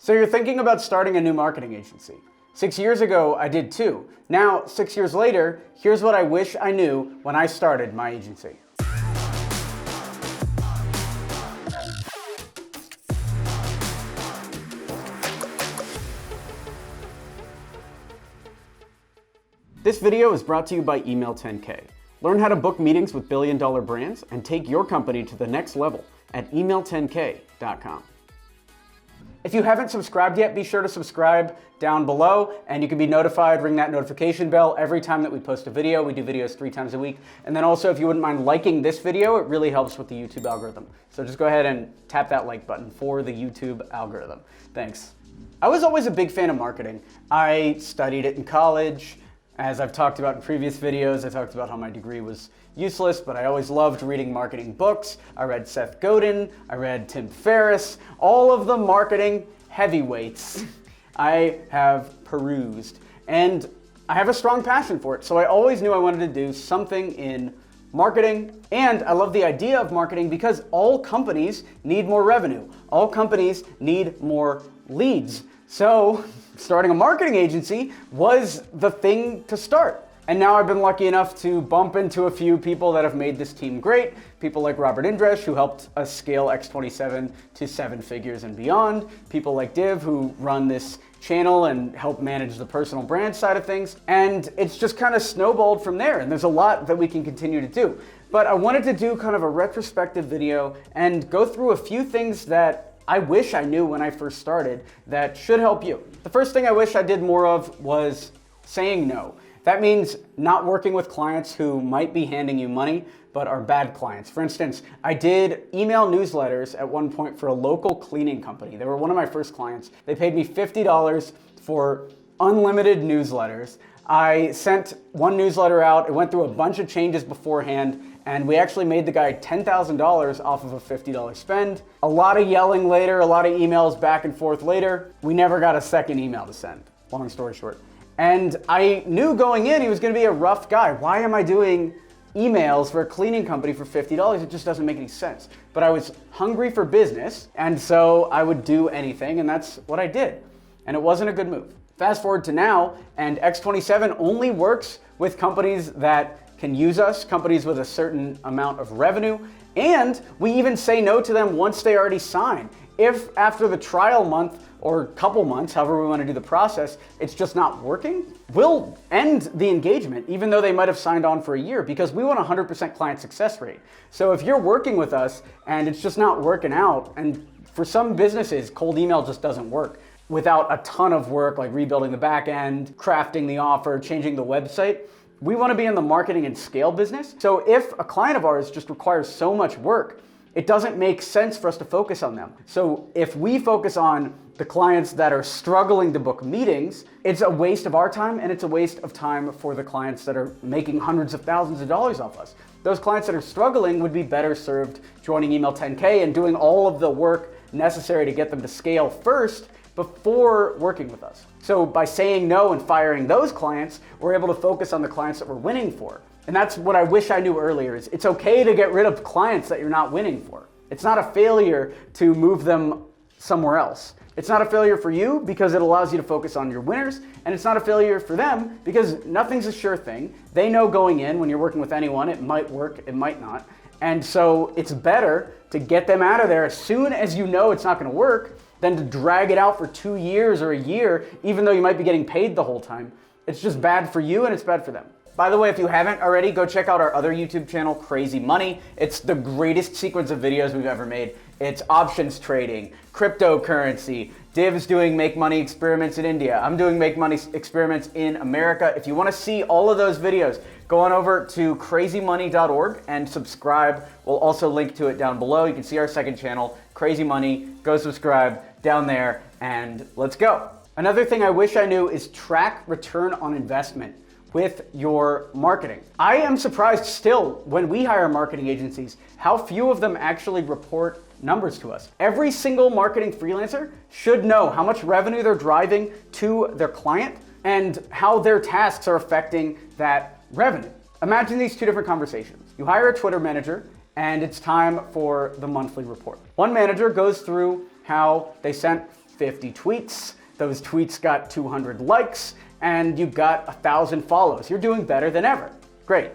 So you're thinking about starting a new marketing agency. 6 years ago, I did too. Now, 6 years later, here's what I wish I knew when I started my agency. This video is brought to you by Email 10K. Learn how to book meetings with billion-dollar brands and take your company to the next level at email10k.com. If you haven't subscribed yet, be sure to subscribe down below and you can be notified, ring that notification bell every time that we post a video. We do videos 3 times a week. And then also, if you wouldn't mind liking this video, it really helps with the YouTube algorithm. So just go ahead and tap that like button for the YouTube algorithm. Thanks. I was always a big fan of marketing. I studied it in college. As I've talked about in previous videos, I talked about how my degree was useless, but I always loved reading marketing books. I read Seth Godin, I read Tim Ferriss, all of the marketing heavyweights I have perused. And I have a strong passion for it, so I always knew I wanted to do something in marketing. And I love the idea of marketing because all companies need more revenue. All companies need more leads. So starting a marketing agency was the thing to start. And now I've been lucky enough to bump into a few people that have made this team great. People like Robert Indresh, who helped us scale X27 to 7 figures and beyond. People like Div, who run this channel and help manage the personal brand side of things. And it's just kind of snowballed from there. And there's a lot that we can continue to do. But I wanted to do kind of a retrospective video and go through a few things that I wish I knew when I first started that should help you. The first thing I wish I did more of was saying no. That means not working with clients who might be handing you money, but are bad clients. For instance, I did email newsletters at one point for a local cleaning company. They were one of my first clients. They paid me $50 for unlimited newsletters. I sent one newsletter out. It went through a bunch of changes beforehand, and we actually made the guy $10,000 off of a $50 spend. A lot of yelling later, a lot of emails back and forth later. We never got a second email to send, long story short. And I knew going in he was gonna be a rough guy. Why am I doing emails for a cleaning company for $50? It just doesn't make any sense. But I was hungry for business, and so I would do anything, and that's what I did. And it wasn't a good move. Fast forward to now, and X27 only works with companies that can use us, companies with a certain amount of revenue, and we even say no to them once they already sign. If after the trial month or couple months, however we want to do the process, it's just not working, we'll end the engagement, even though they might have signed on for a year, because we want 100% client success rate. So if you're working with us and it's just not working out, and for some businesses, cold email just doesn't work without a ton of work, like rebuilding the back end, crafting the offer, changing the website, we want to be in the marketing and scale business. So if a client of ours just requires so much work, it doesn't make sense for us to focus on them. So if we focus on the clients that are struggling to book meetings, it's a waste of our time and it's a waste of time for the clients that are making hundreds of thousands of dollars off us. Those clients that are struggling would be better served joining Email 10K and doing all of the work necessary to get them to scale first before working with us. So by saying no and firing those clients, we're able to focus on the clients that we're winning for. And that's what I wish I knew earlier, is it's okay to get rid of clients that you're not winning for. It's not a failure to move them somewhere else. It's not a failure for you because it allows you to focus on your winners, and it's not a failure for them because nothing's a sure thing. They know going in when you're working with anyone, it might work, it might not. And so it's better to get them out of there as soon as you know it's not gonna work than to drag it out for 2 years or a year, even though you might be getting paid the whole time. It's just bad for you and it's bad for them. By the way, if you haven't already, go check out our other YouTube channel, Crazy Money. It's the greatest sequence of videos we've ever made. It's options trading, cryptocurrency. Div's doing make money experiments in India. I'm doing make money experiments in America. If you want to see all of those videos, go on over to crazymoney.org and subscribe. We'll also link to it down below. You can see our second channel, Crazy Money. Go subscribe down there and let's go. Another thing I wish I knew is track return on investment with your marketing. I am surprised still when we hire marketing agencies, how few of them actually report numbers to us. Every single marketing freelancer should know how much revenue they're driving to their client and how their tasks are affecting that revenue. Imagine these two different conversations. You hire a Twitter manager and it's time for the monthly report. One manager goes through how they sent 50 tweets. Those tweets got 200 likes, and you got 1,000 follows. You're doing better than ever. Great.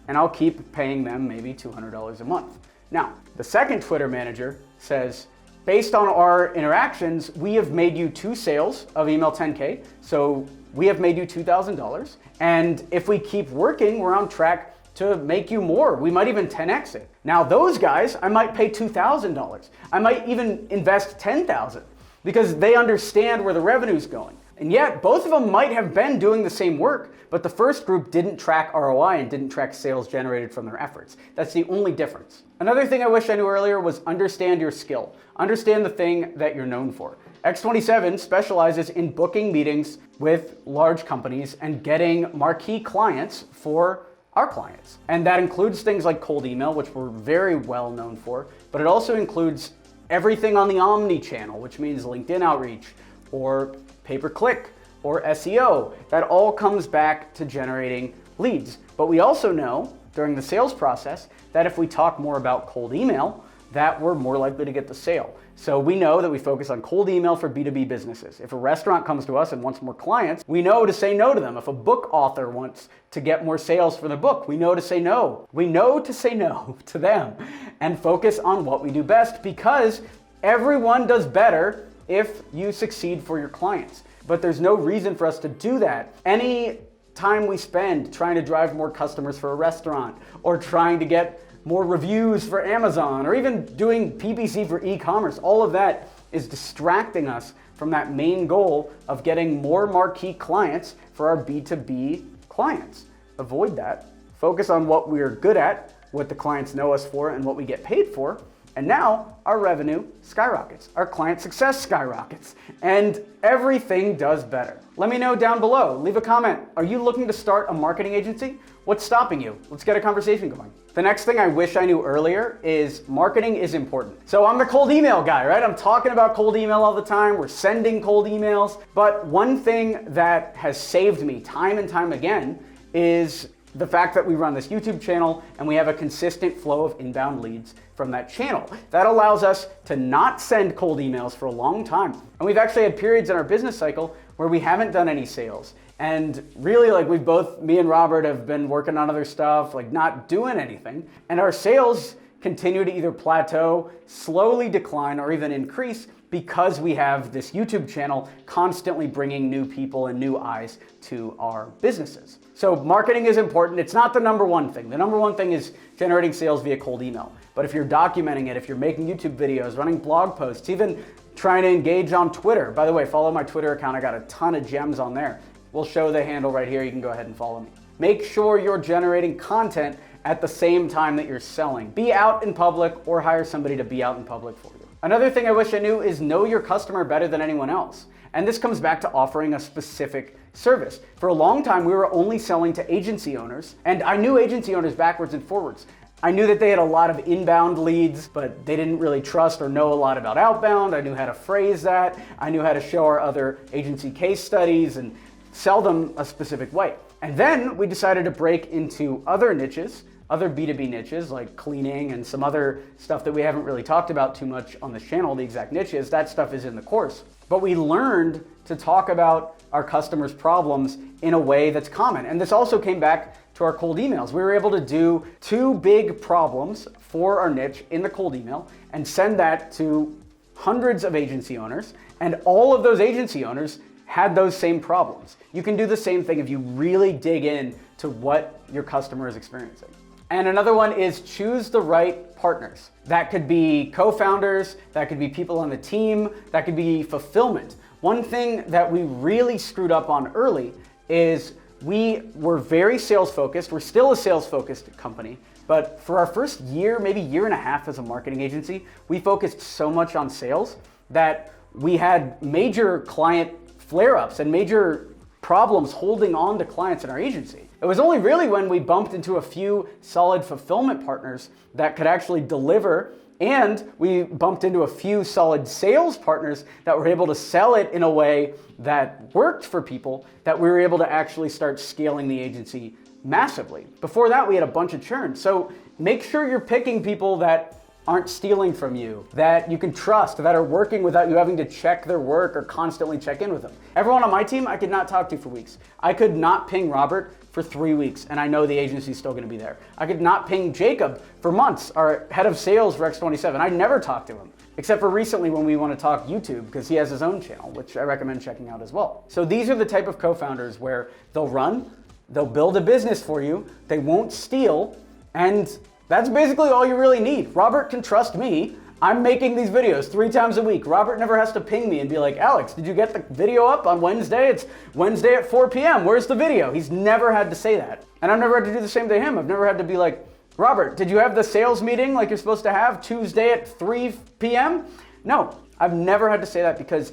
And I'll keep paying them maybe $200 a month. Now, the second Twitter manager says, based on our interactions, we have made you 2 sales of email 10K. So we have made you $2,000. And if we keep working, we're on track to make you more. We might even 10x it. Now those guys, I might pay $2,000. I might even invest $10,000 because they understand where the revenue's going. And yet, both of them might have been doing the same work, but the first group didn't track ROI and didn't track sales generated from their efforts. That's the only difference. Another thing I wish I knew earlier was understand your skill. Understand the thing that you're known for. X27 specializes in booking meetings with large companies and getting marquee clients for our clients. And that includes things like cold email, which we're very well known for, but it also includes everything on the omni-channel, which means LinkedIn outreach, or pay-per-click, or SEO. That all comes back to generating leads. But we also know during the sales process that if we talk more about cold email, that we're more likely to get the sale. So we know that we focus on cold email for B2B businesses. If a restaurant comes to us and wants more clients, we know to say no to them. If a book author wants to get more sales for the book, we know to say no. We know to say no to them and focus on what we do best, because everyone does better if you succeed for your clients. But there's no reason for us to do that. Any time we spend trying to drive more customers for a restaurant, or trying to get more reviews for Amazon, or even doing PPC for e-commerce, all of that is distracting us from that main goal of getting more marquee clients for our B2B clients. Avoid that. Focus on what we're good at, what the clients know us for, and what we get paid for. And now our revenue skyrockets, our client success skyrockets, and everything does better. Let me know down below. Leave a comment. Are you looking to start a marketing agency? What's stopping you? Let's get a conversation going. The next thing I wish I knew earlier is marketing is important. So I'm the cold email guy, right? I'm talking about cold email all the time. We're sending cold emails. But one thing that has saved me time and time again is the fact that we run this YouTube channel and we have a consistent flow of inbound leads from that channel. That allows us to not send cold emails for a long time. And we've actually had periods in our business cycle where we haven't done any sales. And really, like, we've both, me and Robert, have been working on other stuff, like not doing anything. And our sales continue to either plateau, slowly decline, or even increase because we have this YouTube channel constantly bringing new people and new eyes to our businesses. So marketing is important. It's not the number one thing. The number one thing is generating sales via cold email. But if you're documenting it, if you're making YouTube videos, running blog posts, even trying to engage on Twitter. By the way, follow my Twitter account. I got a ton of gems on there. We'll show the handle right here. You can go ahead and follow me. Make sure you're generating content at the same time that you're selling. Be out in public, or hire somebody to be out in public for you. Another thing I wish I knew is know your customer better than anyone else. And this comes back to offering a specific service. For a long time, we were only selling to agency owners, and I knew agency owners backwards and forwards. I knew that they had a lot of inbound leads, but they didn't really trust or know a lot about outbound. I knew how to phrase that. I knew how to show our other agency case studies and sell them a specific way. And then we decided to break into other niches, other B2B niches like cleaning and some other stuff that we haven't really talked about too much on this channel, the exact niches. That stuff is in the course. But we learned to talk about our customers' problems in a way that's common. And this also came back to our cold emails. We were able to do 2 big problems for our niche in the cold email and send that to hundreds of agency owners. And all of those agency owners had those same problems. You can do the same thing if you really dig in to what your customer is experiencing. And another one is choose the right partners. That could be co-founders, that could be people on the team, that could be fulfillment. One thing that we really screwed up on early is we were very sales focused. We're still a sales focused company, but for our first year, maybe year and a half as a marketing agency, we focused so much on sales that we had major client flare-ups and major problems holding on to clients in our agency. It was only really when we bumped into a few solid fulfillment partners that could actually deliver, and we bumped into a few solid sales partners that were able to sell it in a way that worked for people, that we were able to actually start scaling the agency massively. Before that, we had a bunch of churn. So make sure you're picking people that aren't stealing from you, that you can trust, that are working without you having to check their work or constantly check in with them. Everyone on my team, I could not talk to for weeks. I could not ping Robert for 3 weeks, and I know the agency's still gonna be there. I could not ping Jacob for months, our head of sales for X27. I never talked to him, except for recently when we want to talk YouTube, because he has his own channel, which I recommend checking out as well. So these are the type of co-founders where they'll build a business for you, they won't steal, and that's basically all you really need. Robert can trust me. I'm making these videos 3 times a week. Robert never has to ping me and be like, Alex, did you get the video up on Wednesday? It's Wednesday at 4 p.m. Where's the video? He's never had to say that. And I've never had to do the same to him. I've never had to be like, Robert, did you have the sales meeting like you're supposed to have Tuesday at 3 p.m.? No, I've never had to say that because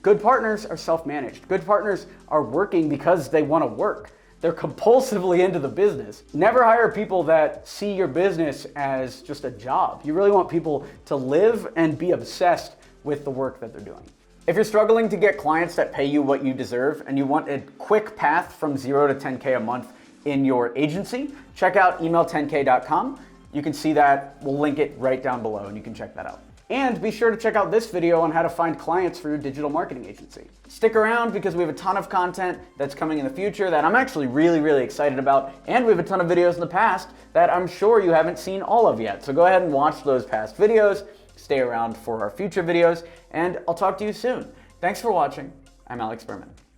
good partners are self-managed. Good partners are working because they want to work. They're compulsively into the business. Never hire people that see your business as just a job. You really want people to live and be obsessed with the work that they're doing. If you're struggling to get clients that pay you what you deserve and you want a quick path from 0 to 10K a month in your agency, check out email10k.com. You can see that. We'll link it right down below and you can check that out. And be sure to check out this video on how to find clients for your digital marketing agency. Stick around because we have a ton of content that's coming in the future that I'm actually really excited about. And we have a ton of videos in the past that I'm sure you haven't seen all of yet. So go ahead and watch those past videos. Stay around for our future videos and I'll talk to you soon. Thanks for watching. I'm Alex Berman.